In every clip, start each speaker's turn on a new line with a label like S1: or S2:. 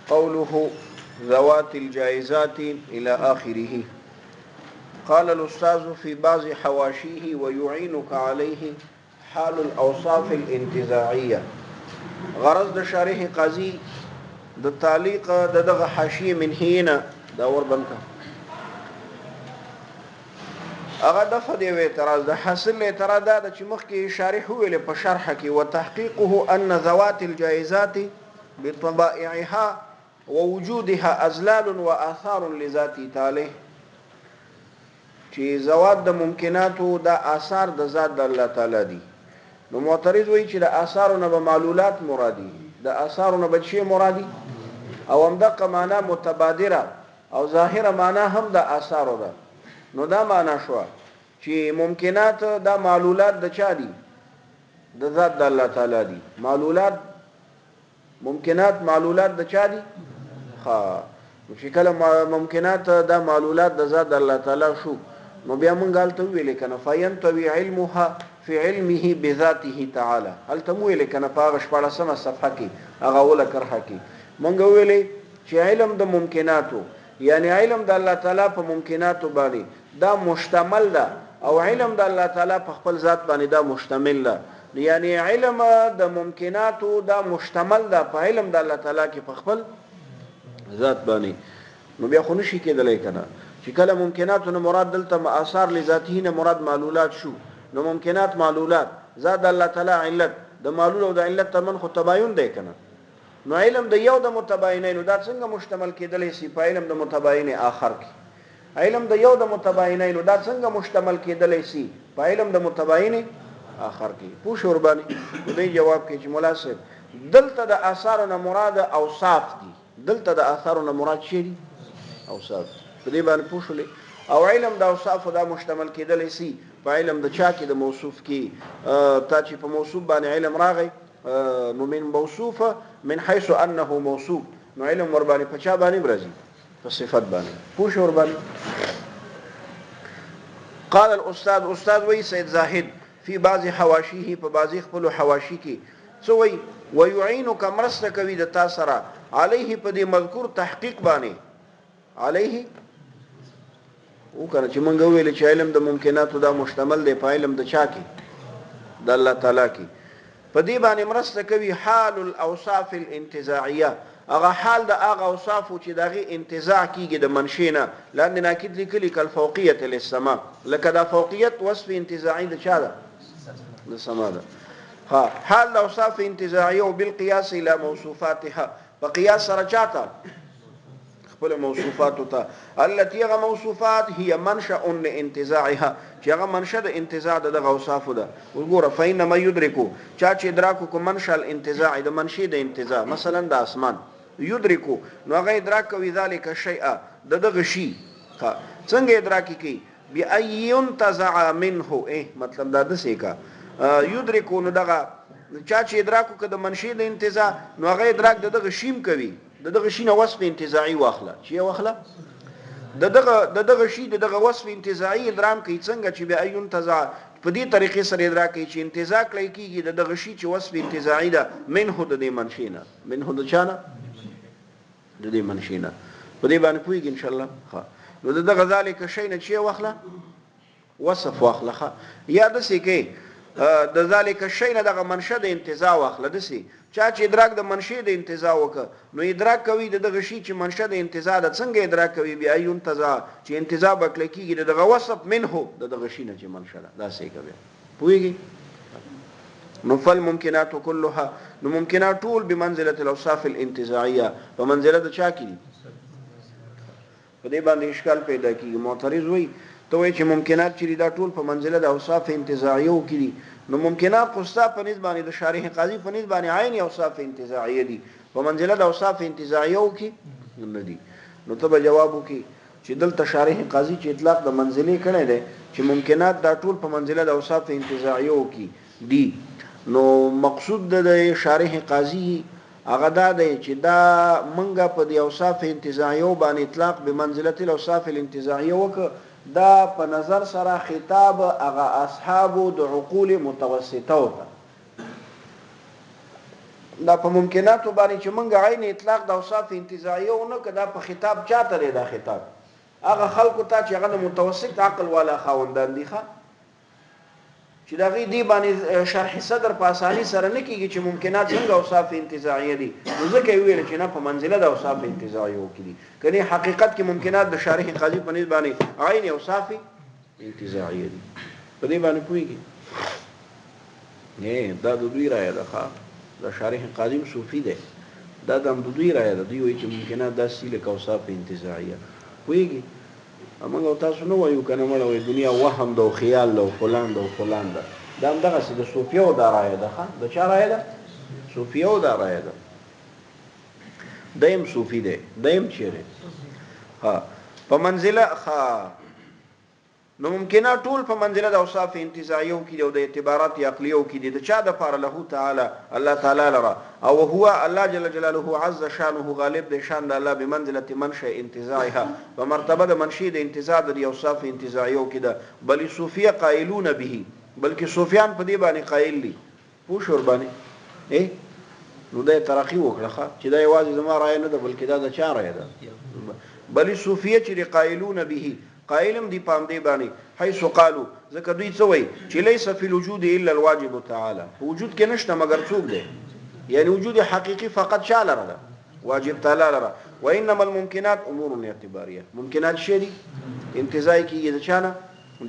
S1: قوله ذوات الجائزات إلى آخره. قال الأستاذ في بعض حواشيه ويعينك عليه حال الأوصاف الانتزاعية. غرض د شارح قاضي د تعلیق د دغه حاشیه من هینا دا ور بنکا هغه دغه دی اعتراض د حاصل اعتراض دا چې مخکې شارح ویل په شرح کې وتحقيقه ان ذوات الجائزات بطبائعها ووجودها ازلال واثار لذات تعالی چې ذوات د ممکناتو د آثار د ذات د الله تعالی دي. نو معترض وایي چې د آثارونه به معلولات مرادي، د آثارونه به شی مرادي او هم دغه معنا متبادره او ظاهره معنا هم د آثارو ده. نو دا معنا شو چې ممکنات د معلولات د چا دي؟ د ذات د الله تعالی دي. معلولات ممکنات معلولات د چا دي؟ ها چې کله ممکنات د معلولات د ذات د الله تعالی شو نو بیا مونږ غلطه ویل کنه فینطوی علمها فی علمه بذاته تعالی. هل تم ویل کنه په 14 صفحه کې هغه ولا کرخه کې مونږ ویلې چې علم د ممکناتو یعنی علم د الله تعالی په ممکناتو باندې دا مشتمل ده او علم د الله تعالی په خپل ذات باندې دا مشتمل ده. یعنی علم د ممکناتو دا مشتمل ده په علم د الله تعالی کې په خپل ذات باندې. نو بیا خو نشي کېدلی کنه چې کله ممکناتو نه مراد دلته آثار لذاته نه مراد معلولات شو نو ممکنات معلولات ذات الله تعالی علت د معلول او د علت ترمن خو تباین دی کنه. نو علم د یو د متباینین دا څنګه مشتمل کېدلی سی په علم د متباین آخر کې؟ علم د یو د متباینین دا څنګه مشتمل کېدلی سی په علم د متباین آخر کې؟ پوښ ور باندې دوی جواب کې چې مولا صاحب دلته د آثار نه مراد اوصاف دي، دلته د آثار نه مراد شي دي اوصاف. په دې باندې پوښلې او علم د اوصاف دا مشتمل کېدلی سی په علم د چا کې د موصوف کې. تا چې په موصوف باندې علم راغی نو من موصوفه من حيث انه موصوف نو علم ور باندې په چا باندې برازي؟ په صفت باندې. پوښ ور باندې قال الاستاذ استاذ وی سید زاهد فی بعض حواشیه په بعضی خپل حواشی کې سو وی ويعينك مرست کوي د تاسره علیه په دې مذکور تحقیق باندې علیه او کنه چې مونږ ویل چې علم د ممکناتو دا مشتمل دی په علم د چا کې؟ د الله تعالی کې. په دې باندې مرسته کوي حال الاوصاف الانتزاعيه هغه حال د هغه اوصاف چې دغه انتزاع کیږي د منشینه لاندې ناکید لیکلي کل فوقیت للسماء لکه دا فوقیت وصف انتزاعي د چا ده؟ د سما ده. ها حال الاوصاف انتزاعيه وبالقياس الى موصوفاتها بقياس سره چاته خپل موصوفات ته التي هغه موصوفات هي منشأ لانتزاعها چې هغه منشأ د انتزاع دغه اوصاف ده. وګوره فإنما يدركو چا چې ادراکو کو منشأ الانتزاع د منشأ د انتزاع مثلا د اسمان يدركو نو هغه ادراک کوي ذلك الشيء دغه شی څنګه ادراک کوي بأي ينتزع منه مطلب دا د سیکا يدركو نو دغه چا چې ادراکو کو د منشأ د انتزاع نو هغه ادراک دغه شیم کوي دغه شی نه وصف انتزاعي واخله چې واخله دغه شی دغه وصف انتزاعي ادرام کوي څنګه چې به ايون تزع په دې طریقې سره ادراک کوي چې انتزاع کوي کیږي دغه شی چې وصف انتزاعي ده منه د دې منشینه منه د چانه د دې منشینه. په دې باندې پوهیږي ان شاء الله. ها نو دغه ذالک شی نه چې واخله وصف واخله یا د سې کې د ذالک شی نه دغه منشأ د انتزاع واخله د سې چا چې ادراک د منشأ د انتزاع وک نو ادراک کوي دغه شی چې منشأ د انتزاع د څنګه ادراک کوي بیا ایون تزا چې انتزاع بکل کیږي دغه وصف منه دغه شی نه چې منشأ دا څه کوي پوهیږي. نو فالممکنات كلها نو ممکنات ټول بمنزله الاوصاف الانتزاعيه په منزله د چا کې په دې باندې اشکال پیدا کیږي. معترض وایي ته وایي چې ممکنات چې دا ټول په منزله د اوصاف انتزاعيه وکړي نو ممکنات قصه په نسبت باندې د شارح قاضي په نسبت باندې عین اوصاف انتزاعيه دي په منزله د اوصاف انتزاعيه وکي نه دي. نو ته به جواب وکي چې دلته شارح قاضي چې اطلاق د منزله کړي دي چې ممکنات دا ټول په منزله د اوصاف انتزاعيه وکي دي. نو مقصود د شارح قاضي هغه دا دی چې دا منګه په د اوصاف انتزاعيه باندې اطلاق به منزله الاوصاف الانتزاعيه وک دا په نظر سره خطاب هغه اصحاب د عقول متوسطه وته دا په ممکناتو باندې چې موږ عین اطلاق د اوصاف انتزاعیه او نه کدا په خطاب چاته لري دا خطاب هغه خلکو ته چې هغه متوسط عقل والا خاوندان دي چې دا غي دی باندې شرح صدر په اساني سره نه کیږي چې ممکنات څنګه اوصاف انتزاعیه دي نو ځکه ویل چې نه په منزله د اوصاف انتزاعیه کې دي کني حقیقت کې ممکنات د شارح قاضي په نسبت باندې عین اوصاف انتزاعیه دي په دې باندې پوهیږي نه دا د دوی راي ده د شارح قاضي صوفي ده دا د دوی راي ده دوی وایي چې ممکنات د سیل اوصاف انتزاعیه پوهیږي امغه تاسو نو وایو کنه مړ دنیا وهم ده او خیال ده او فلان ده او فلان ده دا هم دغه د صوفیو د راي ده د چا راي ده صوفیو د راي ده دیم صوفي ده دیم چیرې ها په منزله ها نو ممکنه ټول په منزله د اوصاف انتزاعیو کې او د اعتبارات عقلیو کې دي د چا د فار له تعالی الله تعالی لرا او هو الله جل جلاله عز شانه غالب د شان د الله بمنزله منشأ انتزاعها ومرتبه د منشئ د انتزاع د اوصاف انتزاعیو کې ده بل صوفیه قائلون به بلکې صوفیان په دې باندې قائل دي پوه شو باندې نو د ترقی وکړه چې دا یوازې زما رائے نه ده بلکې دا د چا رائے ده بل صوفیه چې قائلون به قائلم دی پام دی باندې حيث قالوا ذکر دوی څه وای چې ليس في الوجود الا الواجب تعالى وجود کې نشته مگر څوک دی یعنی وجود حقيقي فقط شاله ده واجب تعالی لره وانما الممكنات امور اعتباريه ممکنات شي دي انتزاعي کیږي د چانه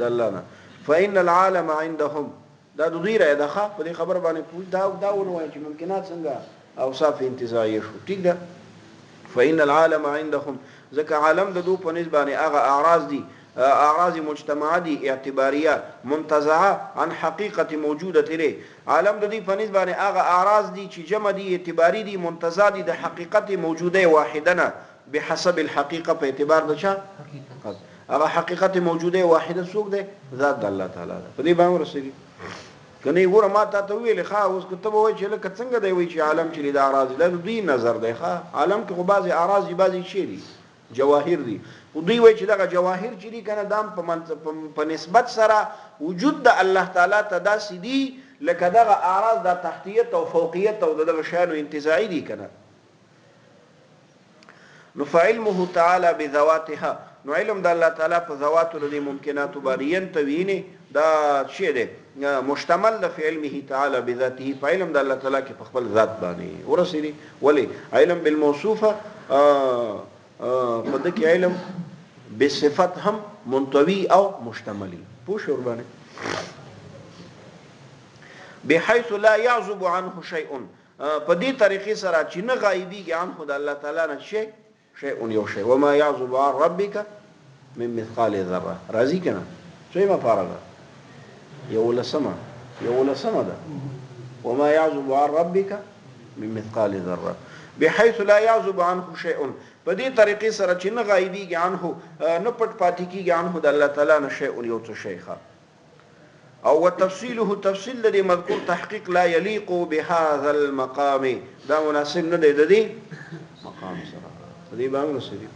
S1: د الله نه فان العالم عندهم دا دوی را ده په دې خبر باندې دا ونه وای چې ممکنات څنګه اوصاف انتزاعيه شو ټیک ده فان العالم عندهم ځکه عالم د دو په نسبت هغه اعراض دي اعراض مجتمعه دي اعتباريه منتزعه عن حقيقه موجوده له عالم د دې په نسبت هغه اعراض دي چې جمع دي اعتباري دي منتزع دي د حقیقت موجوده واحدنه بحسب الحقيقه په اعتبار د چا حقیقت هغه حقیقت موجوده واحده څوک ده ذات الله تعالی ده په دې باندې رسېږي کني ګوره ما ته ویل ښه اوس کتب وای چې لکه څنګه دی وای چې عالم چې د اعراض د دوی نظر دی ښه عالم کې خو بعضي اعراض دي بعضي شی دي جواهر دي او دوی وای چې دغه جواهر چې دي کنه دام په نسبت سره وجود د الله تعالی ته داسې دي لکه دغه اعراض د تحتیت او فوقیت او دغه شان انتزاعي دي کنه نو فعلمه تعالی بذواتها نو علم د الله تعالی په ذواتو د ممکنات باندې توینه دا شی دی مشتمل د علمه تعالی بذاته په علم د الله تعالی کې په خپل ذات باندې ورسېږي ولی علم بالموصوفه په دغه علم بصفت هم منطوي او مشتملي پوه شو وربانه بحيث لا يعزب عنه شيء په دې طریقې سره چې نه غایبیږي عنه د الله تعالی نه شيء یو شی وما يعزب عن ربك من مثقال ذره راضی کنه څه ما فارغه یو لسمه ده وما يعزب عن ربك من مثقال ذره بحيث لا يعزب عنه شيء په دې طریقې سره چې نه غایبیږي عنه نه پټ پاتې کیږي عنه د الله تعالی نه شیء یو څه شی او وتفصيله تفصيل الذي مذكور تحقيق لا يليق بهذا المقام دا مناسب نه دی د دې مقام سره دې باندې سړي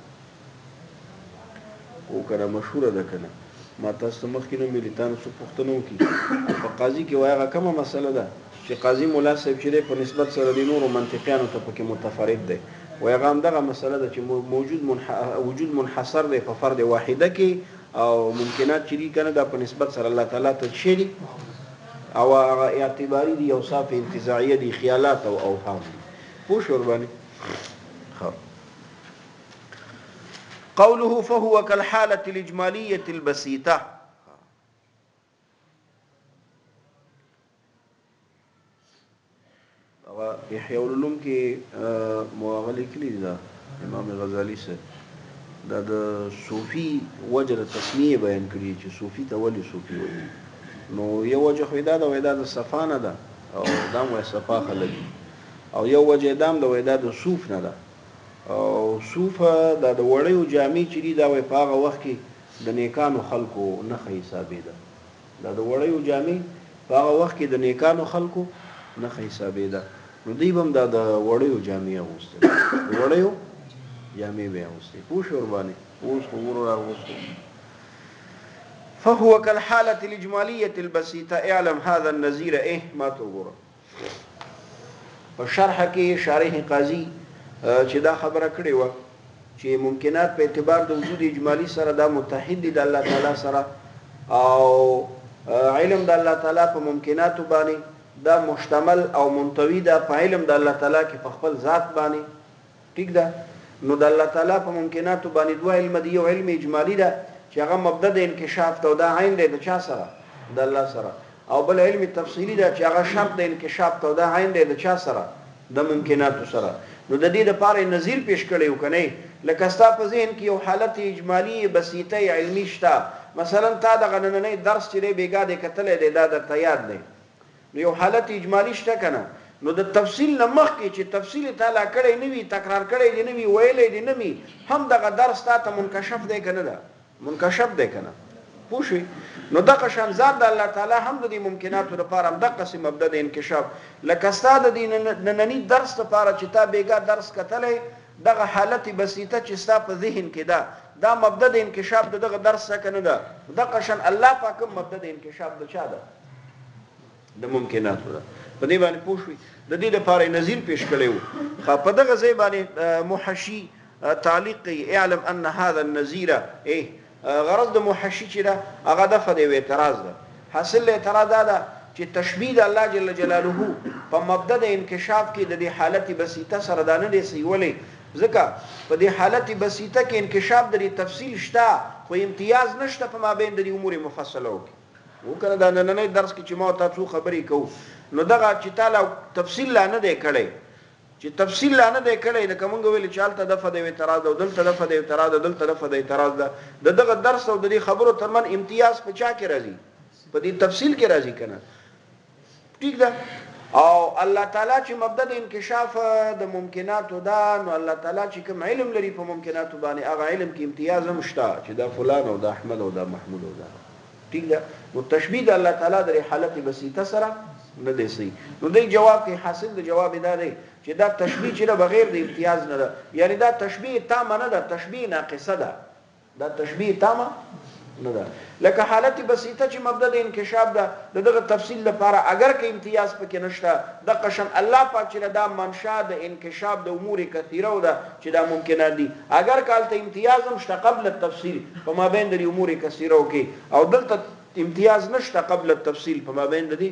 S1: او کړه مشهور ده کنه ما تاسو مخکې نو مليتان څو پښتنو کې په قاضي کې وایغه کومه مسله ده چې قاضي مولا صاحب چې په نسبت سره د نورو منطقيانو ته پکې متفرد دی وایغه هم دغه مسله ده چې وجود منحصر دی په فرد واحده کې او ممکنات چې کنه دا په نسبت سره الله تعالی ته شي او اعتباري دي اوصاف انتزاعيه دي خیالات او اوهام پوه شو وربانه قوله فهو كالحالة الإجمالية البسيطة إحياء العلوم کې مواغلي کلی دا امام غزالی سے دا د صوفي وجه تسمیه بیان کړی چې صوفي ته ولي صوفي وایي نو یو وجه خدای دا وای دا د صفانه ده او دا مو صفا خلک او یو وجه دام د وای دا د صوف نه ده او صوفه د وړیو جامع چې دی دا وای په هغه وخت کې د نیکانو خلکو نه حسابې ده د وړیو جامع په هغه وخت کې د نیکانو خلکو نه حسابې ده نو دی بم دا د وړیو جامع اوسته وړیو جامع به اوسته پوه شو وربانه اوس خبر راوسته فهو كالحالة الإجمالية البسيطة اعلم هذا النظير ما تغور په شرح کې شارح قاضي چې دا خبره کړې و چې ممکنات په اعتبار د وجود اجمالی سره دا متحد دي د الله تعالی سره او علم د الله تعالی په ممکناتو باندې دا مشتمل او منطوی ده په علم د الله تعالی کې په خپل ذات باندې ٹھیک ده نو د الله تعالی په ممکناتو باندې دوه علم دی یو علم اجمالی ده چې هغه مبدا د انکشاف ته دا عین دی د چا سره د الله سره او بل علم تفصیلی ده چې هغه شرط د انکشاف ته دا عین دی د چا سره د ممکناتو سره نو د دې لپاره نظیر پیش کړی وکنه لکه ستا په ذهن کې یو حالت اجمالی بسيطه علمی شته مثلا تا د غنننې درس چې بیګا د کتلې د درته یاد دی نو یو حالت اجمالی شته کنه نو د تفصیل نمخ کې چې تفصیل تعالی کړی نه وي تکرار کړی دی نه وي ویلې دی نه وي هم دغه درس ته منکشف دی کنه دا منکشف دی کنه پوښي نو دغه شان ذات د الله تعالی هم د ممکناتو لپاره هم دغه قسم مبدا د انکشاف لکه ستاد د نننی درس لپاره چې تا بیګا درس کتلې دغه حالت بسيطه چې ستا په ذهن کې ده دا مبدا د انکشاف دغه درس کنه ده دغه شان الله پاک مبدا د انکشاف د چا ده د ممکناتو ده په دې باندې پوښوي د دې لپاره نظیر پیش کړو خو په دغه ځای باندې محشي تعلیق اعلم ان هذا النذير غرض د محشي چې ده هغه د فدی اعتراض ده حاصل اعتراض ده چې تشبیه الله جل جلاله په مبدا د انکشاف کې د دې حالت بسيطه سره دانه دي سیولې ځکه په دې حالت بسيطه کې انکشاف د تفصیل شته خو امتیاز نشته په مابین د امور مفصله کې وکړه دا نن درس کې چې ما تاسو خبرې کوو نو دغه چې تعالی تفصیل لا نه دی کړی چې تفصیل لا نه دی کړی لکه مونږ ویل چې حالت د فد اعتراض او دلته د فد اعتراض دلته د فد اعتراض ده دغه درس او د خبرو ترمن امتیاز په چا کې راځي په دې تفصیل کې راځي کنه ٹھیک ده او الله تعالی چې مبدا د انکشاف د ممکناتو ده نو الله تعالی چې کوم علم لري په ممکناتو باندې هغه علم کې امتیاز هم شته چې دا فلان او دا احمد او دا محمود او دا ٹھیک ده نو تشبیه د الله تعالی د حالت بسيطه سره نه دی سي نو د جواب کې حاصل د جواب دا دی چې دا تشبیه چې بغیر د امتیاز نه ده یعنی دا تشبیه تامه نه ده تشبیه ناقصه ده دا تشبیه تامه نه ده لکه حالت بسيطه چې مبدا د انکشاف ده دغه تفصیل لپاره اگر که امتیاز پکې نشته د قشن الله پاک چې دا منشا د انکشاف د امور کثیره او ده چې دا ممکنات دي اگر کالته امتیاز هم شته قبل التفصیل په مابین د امور کثیره کې او دلته امتیاز نشته قبل التفصیل په مابین د دي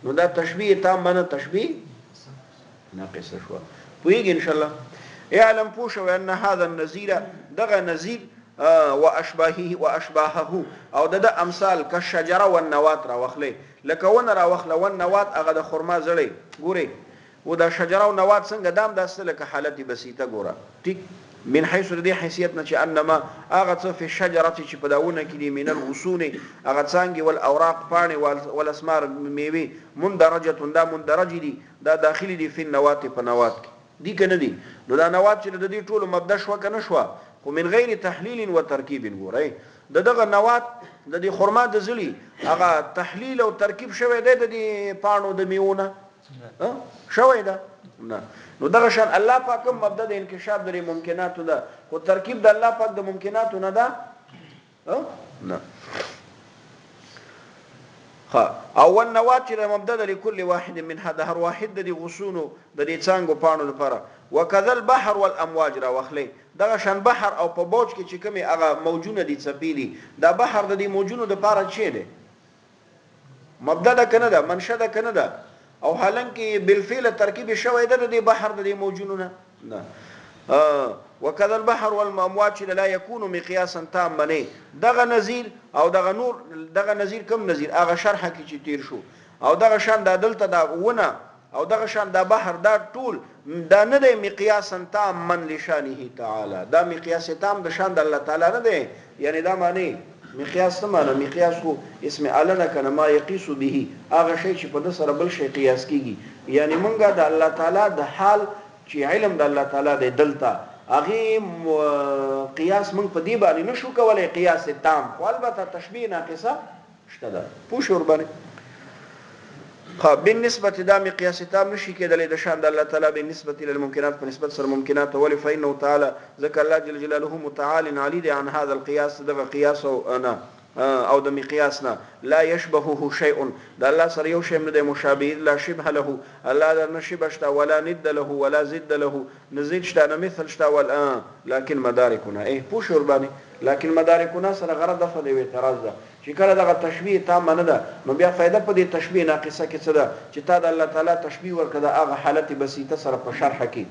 S1: نو دا تشبیه تام باندې تشبیه ناقصه شو پویږي ان شاء الله اعلم پوښو ان هذا النذير دغه نذیر واشباهه او د امثال کشجره والنوات را وخلې لکه ون را وخله والنوات هغه د خرما زړې ګوري و د شجره او نوات څنګه دام داسته لکه حالت بسيطه ګوره ټیک من حيث دې حیثیت نه چې انما هغه څه په شجره چې په داونه کې دي من الغصون هغه څنګه ول اوراق پانی ول اسمار میوه مندرجه دا مندرج دي دا داخلي دي په نوات په نوات دي کنه دي نو دا نوات چې د دې ټولو مبدا شو کنه شو خو من غیر تحلیل و ترکیب ګورئ دغه نوات د دې خرما د زلی هغه تحلیل او ترکیب شوی دی د دې پانو د میونه شوی ده نه نو دغه شان الله پاک مبدا د انکشاف د ممکناتو ده او ترکیب د الله پاک د ممکناتو نه ده نه او النوات چې مبدا د لكل واحد من هذا هر واحد د غصونو د دې څنګه پانو لپاره وکذا البحر والامواج را وخلې دغه شان بحر او په بوج کې چې کومي هغه موجونه دي څپېلي دا بحر د دې موجونو د لپاره چي دي مبدا د کنه ده منشأ د کنه ده او حالانکه بالفعل ترکیب شوی ده د بحر د موجونو نه وکذا البحر والامواج لا يكون مقياسا تاما دغه نظیر او دغه نور دغه نظیر کوم نظیر هغه شرح کې چې تیر شو او دغه شان د دلته دا ونه او دغه شان د بحر دا ټول دا نه دی مقیاسا تام من لشانه تعالی دا مقیاس تام د شان د الله تعالی نه دی یعنی دا معنی مقیاس څه معنی مقیاس کو اسم علنا کنه ما یقیس به هغه شی چې په د سره بل شی قیاس کیږي یعنی مونږه د الله تعالی د حال چې علم د الله تعالی د دلته هغه قیاس مونږ په دی باندې نشو کولای قیاس تام خو البته تشبیه ناقصه شته ده پوښ ور باندې خو بالنسبه دا مقیاس تام نشي کېدلی د شان د الله تعالی بالنسبه للممکنات په نسبت سره ممکنات ولې فإنه تعالی ذکر الله جل جلاله متعال علی عن هذا القياس دغه قیاس او انا او د مقیاس نه لا يشبهه شيء د الله سره یو شی نه دی مشابه لا شبه له الله در نشبه شته ولا ند له ولا ضد له نزيد شته نه مثل شته ولا لكن مدارکنا پوښ ور باندې لكن مدارکنا سره غرض د فدی اعتراض ده چې کله دغه تشبیه تام نه ده نو بیا فائدہ په دې تشبیه ناقصه کې څه ده چې تا د الله تعالی تشبیه ورکړه هغه حالت بسيطه سره په شرح کې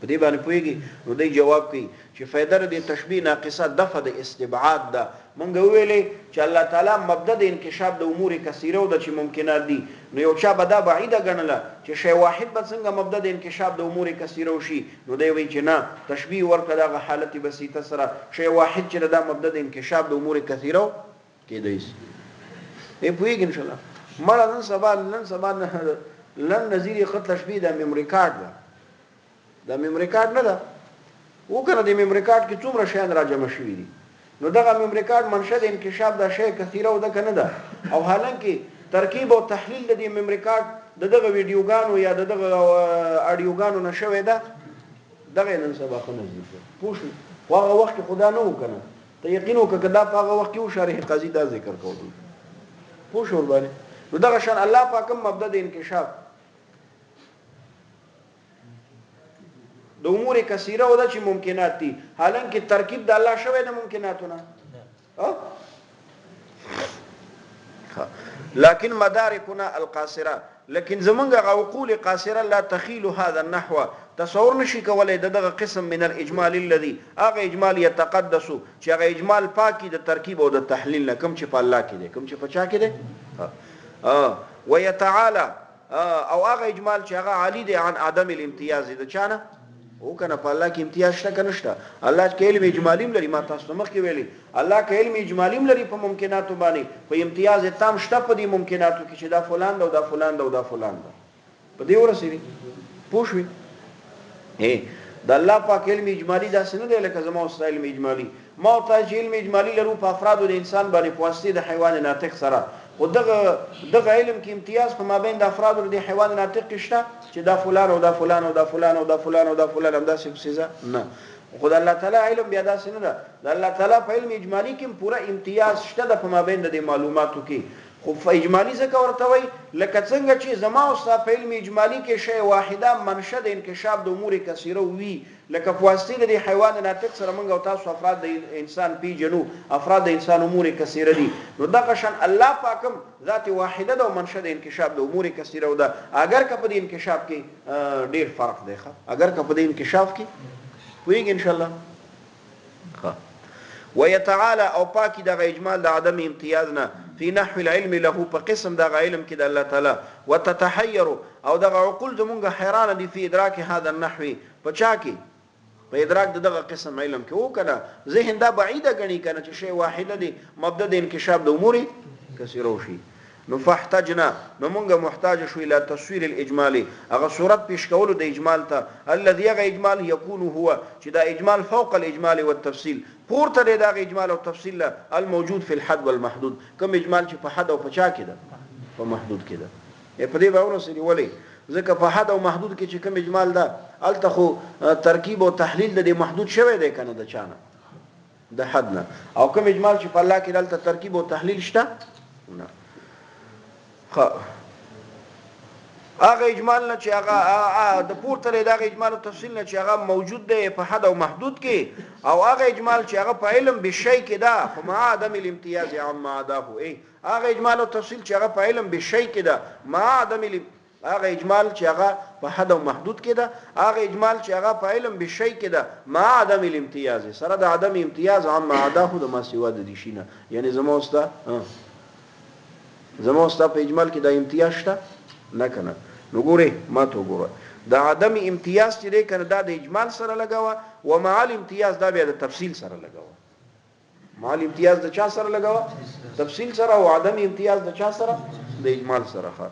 S1: په دې باندې پويږي نو دی جواب کوي چې فائدہ د تشبیه ناقصه دفع د استبعاد ده مونږ ویلې چې الله تعالی مبدا د انکشاف د امور کثیره او د چې ممکنات دي نو یو چا بدا بعیده غنله چې شی واحد به څنګه مبدا د انکشاف د امور کثیره وشي نو دی وی چې نه تشبیه ورکړه د حالت بسيطه سره شی واحد چې د مبدا د انکشاف د امور کثیره کېدای شي پويږي ان شاء الله مړه نن سبا لن نظیر خط تشبیه د میموري کارت ده د میموري کارت نه ده وکړه د میموري کارت کې څومره شیان راجمع شوي دي نو دغه میموري کارت منشأ د انکشاف د شی کثیره او د کنه ده او حالانکه ترکیب او تحلیل د میموري کارت دغه ویډیوګانو یا دغه اډیوګانو نشوي ده دغه نن سبا خو نه دي پوښ واغه وخت خدا نه وکنه ته یقین وکړه دا په هغه وخت کې شارح قاضي دا ذکر کوي پوښ ور باندې نو دغه شان الله پاکم مبدا د انکشاف د امور کثیره او د چې ممکنات دي حالانکه ترکیب د الله شوی د ممکناتونه لكن مداركنا القاصره لكن زمونږ عقول قاصره لا تخيل هذا النحو تصور نشي کولای دغه قسم من الاجمال الذي اغه اجمال يتقدس چې هغه اجمال پاکي د ترکیب او د تحلیل نه کم چې په الله کې دي کم چې په چا کې دي ويتعالى او هغه اجمال چې هغه عالی دي عن عدم الامتياز د چانه او کنه په الله کې امتیاز شته کنه شته الله کې علم اجمالی لري ما تاسو مخ کې ویلي الله کې علم اجمالی لري په ممکناتو باندې په امتیاز تام شته په دې ممکناتو کې چې دا فلان دا او دا فلان دا او دا فلان دا په دې ورسېږي پوښوي د الله پاک علم اجمالی دا څنګه دی لکه زموږ سره علم اجمالی ما ته چې علم اجمالی لرو په افراد د انسان باندې په واسطه د حیوان ناطق سره او دغه علم کې امتیاز په مابین د افراد او د حیوان ناطق کې شته چې دا فلان او دا فلان او دا فلان او دا فلان او دا فلان هم دا څه نه خدای الله تعالی علم بیا دا څنګه ده د الله تعالی په علم اجمالی کې پوره امتیاز شته د په مابین د معلوماتو کې خو په اجمالی څه ورته وای لکه څنګه چې زما او ستا په علم اجمالی کې شی واحده منشأ د انکشاف د امور کثیره وي لکه په واسطه د حیوان ناطق سره موږ او تاسو افراد د انسان پیژنو افراد د انسان امور کثیره دي نو دغه شان الله پاکم ذات واحده د منشأ د انکشاف د امور کثیره و ده اگر که په دې انکشاف کې ډیر فرق دی اگر که په دې انکشاف کې ویګ ان شاء الله ويتعالى او پاکي دغه اجمال د عدم امتیازنا في نحو العلم له په قسم دغه علم کې د الله تعالی وتتحير او دغه عقول زمونږ حیران دي په ادراک هذا النحو په چا کې په ادراک دغه قسم علم کې وکړه ذهن دا بعیده غني کنه چې شی واحده دي مبدا د انکشاف د امور کثیره شي نو فاحتجنا نو موږ محتاج شو الى تصویر الاجمالي هغه صورت پیش کولو د اجمال ته الذي هغه اجمال يكون هو چې دا اجمال فوق الاجمال والتفصيل پورته دی دا اجمال او تفصیل الموجود في الحد والمحدود کوم اجمال چې په حد او په چا کې ده په محدود کې ده په دې باور سره ولې ځکه په حد او محدود کې چې کوم اجمال ده التخو ترکیب او تحلیل د محدود شوی دی کنه د چانه د حد نه او کوم اجمال چې په الله کې دلته ترکیب او تحلیل شته نه هغه اجمال نه چې هغه د پورته لري دغه اجمال او تفصیل نه چې هغه موجود دی په حد او محدود کې او هغه اجمال چې هغه په علم بشی کې ده خو مع عدم الامتیاز عما عداه هغه اجمال او تفصیل چې هغه په علم بشی کې ده مع عدم هغه اجمال چې هغه په حد او محدود کې ده هغه اجمال چې هغه په علم بشی کې ده مع عدم الامتیاز سره د عدم امتیاز عما عداه د ما سوا د دي شینه یعنی زموستا په اجمال کې د امتیاز شته نه کنه نو ګوره ما ته ګوره د عدم امتیاز چې دی کنه دا د اجمال سره لګاوه او مع الامتیاز دا بیا د تفصیل سره لګاوه مع الامتیاز د چا سره لګاوه تفصیل سره او عدم امتیاز د چا سره د اجمال سره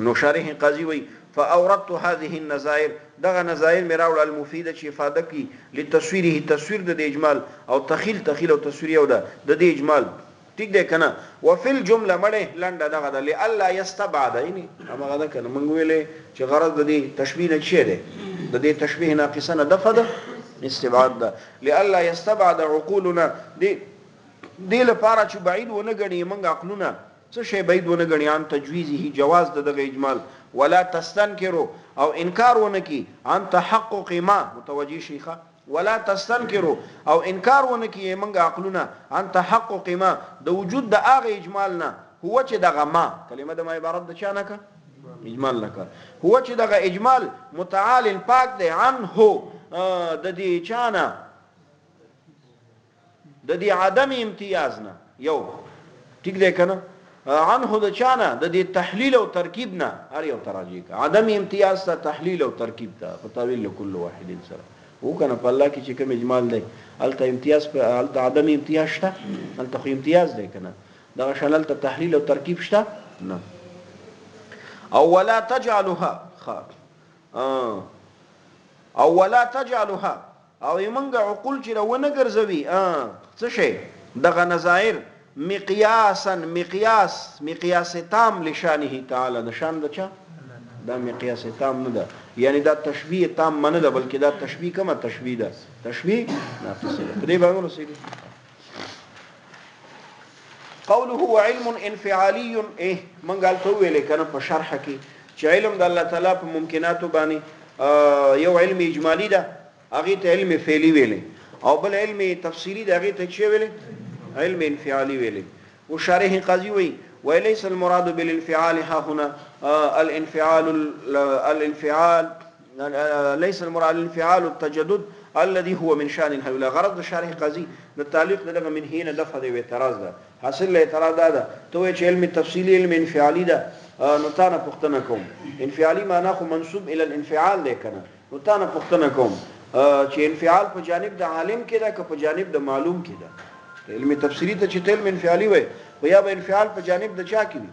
S1: نو شارح قاضي وی فاوردت هذه النظائر دغه نظائر میراول المفیده چې افاده کی لتصویره تصویر د اجمال او تخیل او تصویر یو ده د اجمال ٹھیک ده کنه وفي الجمله مړه لنډه دغه ده لالا يستبعد یعنی هغه ده کنه مونږ ویلې چې غرض د دې تشبیه نه شي ده د دې تشبیه ناقصه نه دفده استبعاد ده لالا يستبعد عقولنا دي دې لپاره چې بعید ونه ګڼي موږ عقلونه څه شی بعید ونه ګڼي عن تجویزه جواز دغه اجمال ولا تستنکروا او انکار ونه کی عن تحقق ما متوجی شیخه ولا تستنکروا او انکار ونه کی موږ عقلونه عن تحقق ما د وجود د هغه اجمال نه هو چې دغه ما کلمه د ما عبارت د چا نه کا اجمال نه کا هو چې دغه اجمال متعال پاک دی عنه د دې چانه د دې عدم امتیاز نه یو ټیک دی کنه عنه د چانه د دې تحلیل او ترکیب نه هر یو تراجی کا عدم امتیاز ته تحلیل او ترکیب ته فتاویل کل واحد سره وکنه په الله کې چې کوم اجمال دی الته امتیاز په الته عدم امتیاز شته الته خو امتیاز دی کنه دا شلل ته تحلیل او ترکیب شته نه او ولا تجعلها او ولا تجعلها او یمنګ عقول چې ونه ګرځوي څه شي دغه نظائر مقیاسا مقیاس تام لشانه تعالی د شان د چا دا مقیاس تام نه ده یعنی دا تشبیه تام نه ده بلکې دا تشبیه کومه تشبیه ده تشبیه ناقصه ده دې باندې رسېږي قوله علم انفعالي منګال ته ویل کنه په شرح کې چې علم د الله تعالی په ممکناتو باندې یو علم اجمالی ده هغه ته علم فعلی ویل او بل علم تفصیلی ده هغه ته څه ویل علم انفعالي ویل او شارح قاضي وی وليس المراد بالانفعال ها هنا الانفعال ليس المراد الانفعال التجدد الذي هو من شان الهيولى غرض شارح قاضي التعليق دغه من هنا دفع دی اعتراض ده حاصل له اعتراض ده ته چې علم تفصیلی علم انفعالي ده نو تا نه پوښتنه کوم انفعالي معنا خو منسوب الى الانفعال ده کنه نو تا نه پوښتنه کوم چې انفعال په جانب د عالم کې ده که په جانب د معلوم کې ده علم تفسیری ته چې علم انفعالی وي یا به انفعال په جانب د چا کې وي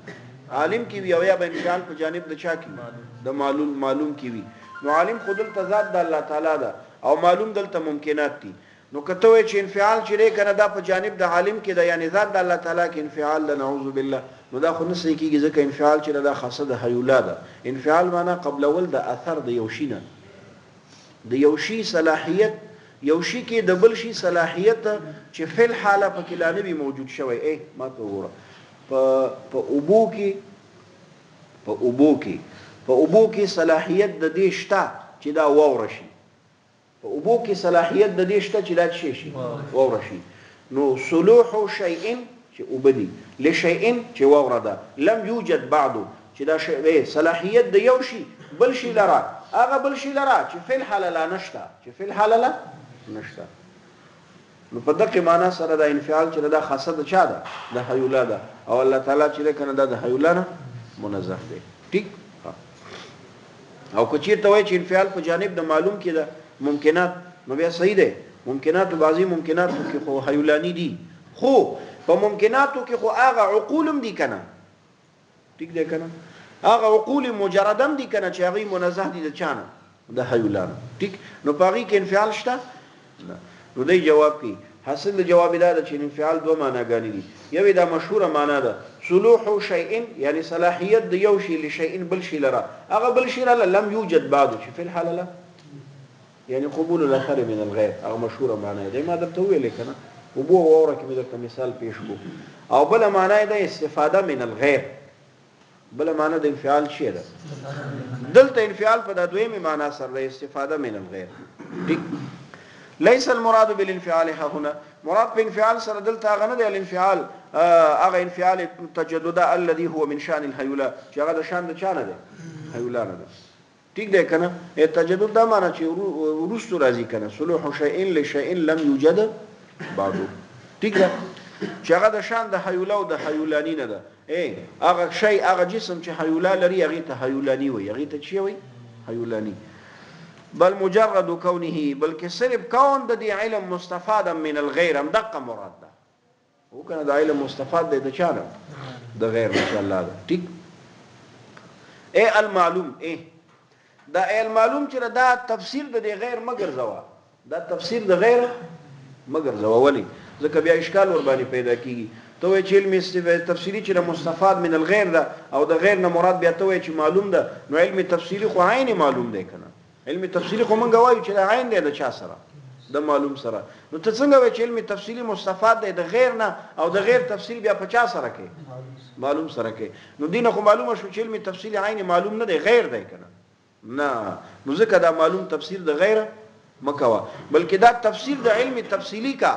S1: عالم کې وي او یا به انفعال په جانب د چا کې د معلوم کې وي نو عالم خود التزاد د الله تعالی ده او معلوم دلته ممکنات دي نو کته وي چې انفعال چې کنه دا په جانب د عالم کې ده یعنی ذات د الله تعالی کې انفعال ده نعوذ بالله نو دا خو نسې کېږي ځکه انفعال چې دا خاصه د هیولا ده انفعال معنا قبل اول د اثر د یوشینه د یوشي صلاحیت یوشي کې د بل شي صلاحیت چې فل حاله په کې لا نبی موجود شوی ما ته وره په اوبو کې صلاحیت د دې شته چې دا وور شي په اوبو کې صلاحیت د دې شته چې دا شي وور شي نو صلوح شیء چې وبدي لشیء چې وورده لم یوجد بعده چې دا شی صلاحیت د یو شي بل شي لرا هغه بل شي لرا چې فل حاله لا نشته چې فل حاله لا نشته نو په دغه معنا سره دا انفعال چې دا خاصه د چا ده د هیولا ده او الله تعالی چې کنه دا د هیولا نه منزه دی ټیک او که چیرته وای چې انفعال په جانب د معلوم کې ده ممکنات نو بیا صحیح ده ممکنات بعضی ممکنات کې خو هیولانی دي خو په ممکناتو کې خو هغه عقولم دي کنه ټیک ده کنه هغه عقول مجردم دي کنه چې هغه منزه دي د چانه د هیولا ټیک نو پاغي کې انفعال شته نو دی جواب کی حاصل جواب دا چې انفعال دوه معناګانې دي یوه دا مشهوره معنا ده صلوح شیء یعنی صلاحیت د یو شی لشیء بل شی لرا هغه بل شی لم یوجد بعد چې فی الحال لا یعنی قبول الاخر من الغیر هغه مشهوره معنا ده ما درته ویل کنه وبو وره کې درته مثال پیش کو او بل معنا ده استفاده من الغیر بل معنا د انفعال شی ده دلته انفعال په د دویمه معنا سره استفاده من الغیر ليس المراد بالانفعال ها هنا مراد بالانفعال سره دلته غنه دی الانفعال هغه انفعال تجدد الذي هو من شان الهيولا چې هغه د شان د چانه دی هیولا نه ده ټیک دی کنه تجدد دا معنی چې ورستو راځي کنه صلوح شيء لشيء لم يوجد بعده ټیک ده چې هغه د شان د هیولا او د هیولانی نه ده هغه شی هغه جسم چې هیولا لري هغه ته هیولانی وي هغه ته چی وي هیولانی بل مجرد كونه بلکې صرف کون د دې علم مستفادا من الغیر هم دقه مراد ده هو کنه د علم مستفاد ده د چانه د غیر ان شاء الله ده ټیک المعلوم دا المعلوم چې دا تفسیر د غیر مگر زوا دا تفسیر د غیر مگر زوا ولی ځکه بیا اشکال ور باندې پیدا کیږي ته چې علم تفسیری چې مستفاد من الغیر ده او د غیر نه مراد بیا ته چې معلوم ده نو علم تفسیری خو عین معلوم ده کنه علم تفسیری خو مونږ وایو چې عین دی د چا سره د معلوم سره. نو ته څنګه وایې چې علم تفصیلی مستفاد دی د غیر نه او د غیر تفصیل بیا په چا سره کې معلوم سره کې؟ نو دینه خو معلومه شو چې علم تفصیلی عین معلوم نه دی، غیر دی کنه. نه نو ځکه دا معلوم تفسیر د غیر مکوا، بلکې دا تفسیر د علم تفصیلی کا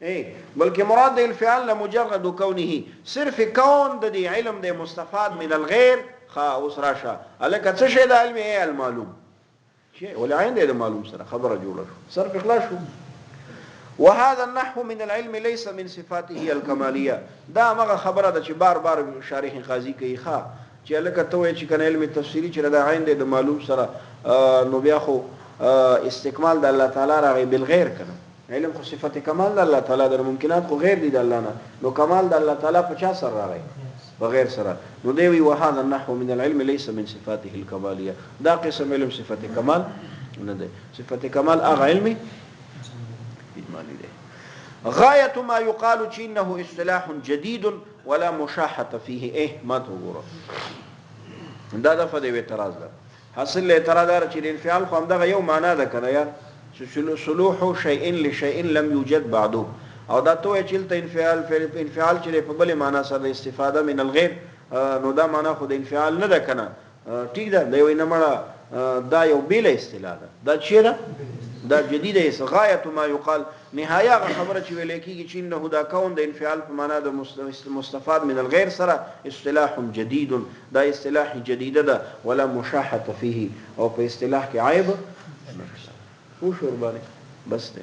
S1: بلکې مراد د الفعال لمجرد کونه، صرف کون د دې علم د مستفاد من الغیر. اوس راشه الکه څه شی د علم المعلوم شی ولا عین د معلوم سره خبره جوړه شو، صرف اخلاص شو. وهذا النحو من العلم ليس من صفاته الكماليه. دا مغه خبره ده چې بار بار شارح قاضي کوي چې الکه ته وایې چې کنه علم تفسیری چې د عین د معلوم سره نو بیا خو استکمال د الله تعالی راغی بالغیر کنه. علم خو صفت کمال د الله تعالی در ممکنات خو غیر دي د الله نه، نو کمال د الله تعالی په چا سره راغی؟ بغیر سره. نو دی وی وهذا النحو من العلم ليس من صفاته الكماليه. دا قسم علم صفت کمال نه دی، صفت کمال هغه علمي اجمالی دی. غايه ما يقال انه اصطلاح جديد ولا مشاحه فيه. ما تقول دا د فدی اعتراض ده. حاصل اعتراض ده چې الانفعال خو همدغه یو معنا ده کنه یار، صلوح شيء لشيء لم يوجد بعده. او دا ته چې ته انفعال چې په بل معنا سره استفاده من الغیر، نو دا معنا خو د انفعال نه ده کنه. ټیک ده، دا وینه مړه دا یو بیل اصطلاح ده. دا چیرې دا جديده غایه ما يقال، نهايه خبره چې ویل کېږي چې انه دا کون د انفعال په معنا د مستفاد من الغیر سره اصطلاح جديد. دا اصطلاح جديده ده ولا مشاحه فيه، او په اصطلاح کې عیب نشته. وشور باندې بس ده.